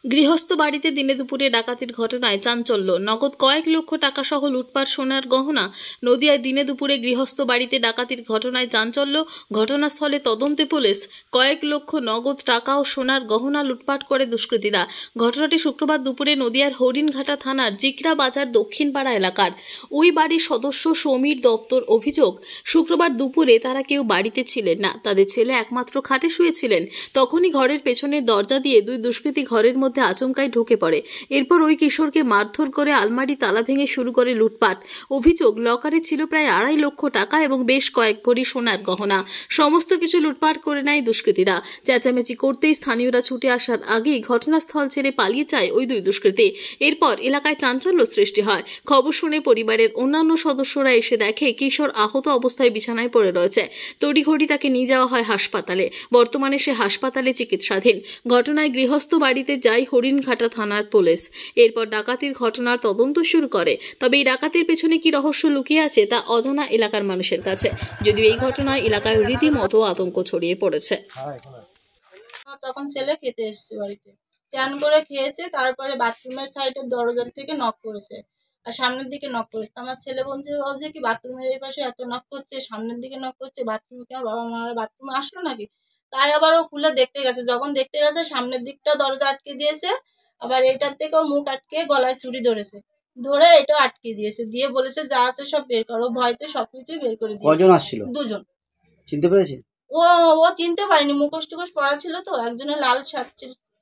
গৃহস্থ বাড়িতে দিনে দুপুরে ডাকাতির ঘটনায় চাঞ্চল্য। নগদ কয়েক লক্ষ টাকা সহ লুটপাট সোনার গহনা। নদিয়ায় দিনে দুপুরে গৃহস্থ বাড়িতে ডাকাতির ঘটনায় চাঞ্চল্য। ঘটনাস্থলে তদন্তে পুলিশ। কয়েক লক্ষ নগদ টাকা ও সোনার গহনা লুটপাট করে দুষ্কৃতীরা। ঘটনাটি শুক্রবার দুপুরে নদিয়ার হরিণঘাটা থানার জিকরা বাজার দক্ষিণ পাড়া এলাকার। ওই বাড়ির সদস্য সমীর দপ্তর অভিযোগ, শুক্রবার দুপুরে তারা কেউ বাড়িতে ছিলেন না। তাদের ছেলে একমাত্র খাটে শুয়েছিলেন। তখনই ঘরের পেছনের দরজা দিয়ে দুই দুষ্কৃতী ঘরের মধ্যে আচমকাই ঢুকে পড়ে। এরপর ওই কিশোরকে মারধর করে আলমারি তালা ভেঙে শুরু করে লুটপাট। অভিযোগ, লকারে ছিল প্রায় 2.5 লক্ষ টাকা এবং বেশ কয়েক ভরি সোনার গহনা। সমস্ত কিছু লুটপাট করে নেয় দুষ্কৃতীরা। চেঁচামেচি করতেই স্থানীয়রা ছুটে আসার আগেই ঘটনাস্থল ছেড়ে পালিয়ে যায় ওই দুই দুষ্কৃতী। এরপর এলাকায় চাঞ্চল্য সৃষ্টি হয়। খবর শুনে পরিবারের অন্যান্য সদস্যরা এসে দেখে কিশোর আহত অবস্থায় বিছানায় পড়ে রয়েছে। তড়িঘড়ি তাকে নিয়ে যাওয়া হয় হাসপাতালে। বর্তমানে সে হাসপাতালে চিকিৎসাধীন। ঘটনায় গৃহস্থ বাড়িতে যায় হরিণঘাটা থানার পুলিশ। এরপর ডাকাতির ঘটনার তদন্ত শুরু করে। তবে এই ডাকাতির পেছনে কি রহস্য লুকিয়ে আছে তা অজানা এলাকার মানুষের কাছে। যদিও এই ঘটনায় এলাকায় রীতিমতো আতঙ্ক ছড়িয়ে পড়েছে। তখন ছেলে খেতে এসছে বাড়িতে, চান করে খেয়েছে, তারপরে বাথরুমের সাইডের দরজার থেকে নক করেছে আর সামনের দিকে নক করেছে। আমার ছেলে ভাবছে কি বাথরুমের এই পাশে এত নক করছে, সামনের দিকে নক করছে, বাথরুমে কেন বাবা মা বাথরুমে আসলো নাকি, তাই আবার ও খুলে দেখতে গেছে। যখন দেখতে গেছে সামনের দিকটা দরজা আটকে দিয়েছে, আবার এইটার থেকেও মুখ আটকে গলায় ছুরি ধরেছে, ধরে এটাও আটকে দিয়েছে, দিয়ে বলেছে যা আছে সব বের করো। ভয়তে সবকিছুই বের করে দিয়েছে। কজন আসছিল? 2 জন। চিনতে পেরেছেন? ও চিনতে পারেনি, মুখোশ টুকোশ পরা ছিল তো। একজনের লাল শার্ট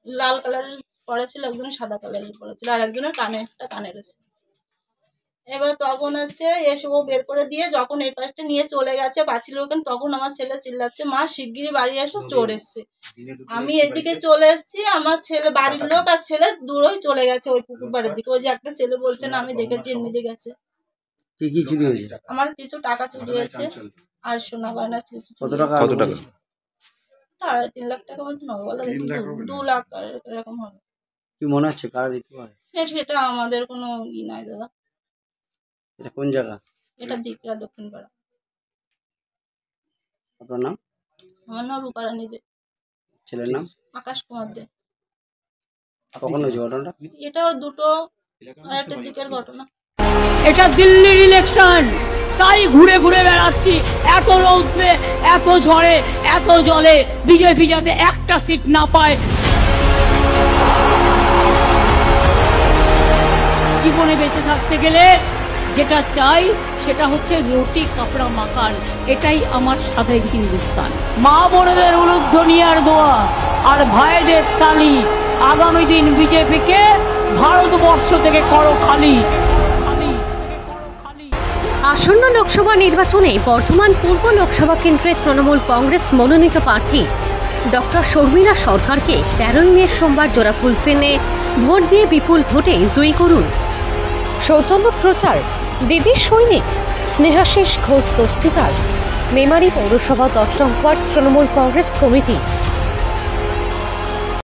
লাল কালারের পরা ছিল, একজনের সাদা কালারের পরা ছিল, আর একজনের কানে একটা কানের আছে। এবার তখন হচ্ছে এসে ও বের করে দিয়ে যখন এই পাশটা নিয়ে চলে গেছে পাঁচিল ওখানে, তখন আমার ছেলে চিল্লাচ্ছে মা শিগগিরই বাড়ি আসো, চোর এসছে। আমি এদিকে চলে এসেছি, আমার ছেলে বাড়ির লোক আর ছেলে দূরই চলে গেছে ওই পুকুর পাড়ের দিকে। ওই যে একটা ছেলে বলছে না আমি দেখেছি এমনি গেছে। কি চুরি হয়েছে? আমার কিছু টাকা চুরি হয়েছে আর সোনা গয়না কিছু। কত টাকা? 3.5 লাখ টাকা মতো হবে, বলো 2 লাখ এরকম হবে। কি মনে হচ্ছে কারা দিতে পারে? সেটা আমাদের কোনো ই নাই দাদা। এটা কোন জায়গা? এটা জিকরা দক্ষিণ পাড়া। আপনার নাম? আমার নাম রূপারানী দে। ছেলের নাম? আকাশ কুমার দে। কখন হয়েছে ঘটনাটা? এটাও 2:30 দিকের ঘটনা। এটা দিল্লির ইলেকশন, তাই ঘুরে ঘুরে বেড়াচ্ছি। এত রৌদ্রে, এত ঝড়ে, এত জলে বিজেপি যাতে একটা সিট না পায়। জীবনে বেঁচে থাকতে গেলে যেটা চাই সেটা হচ্ছে রুটি কাপড়া মাকান। এটাই আমার স্বাধীন হিন্দুস্তান। মা বোনেদের উলুধ্বনিয়ার দোয়া আর ভাইদের তালি। আগামী দিন বিজেপিকে ভারতবর্ষ থেকে করো খালি। আসন্ন লোকসভা নির্বাচনে বর্ধমান পূর্ব লোকসভা কেন্দ্রের তৃণমূল কংগ্রেস মনোনীত প্রার্থী ডক্টর শর্মিলা সরকারকে 13 মে সোমবার জোড়াফুল চিহ্নে ভোট দিয়ে বিপুল ভোটে জয়ী করুন। সৌজন্য প্রচার দিদি সৈনিক স্নেহাশিস ঘোষ দস্তিদার, মেমারি পৌরসভা 10 নং ওয়ার্ড তৃণমূল কংগ্রেস কমিটি।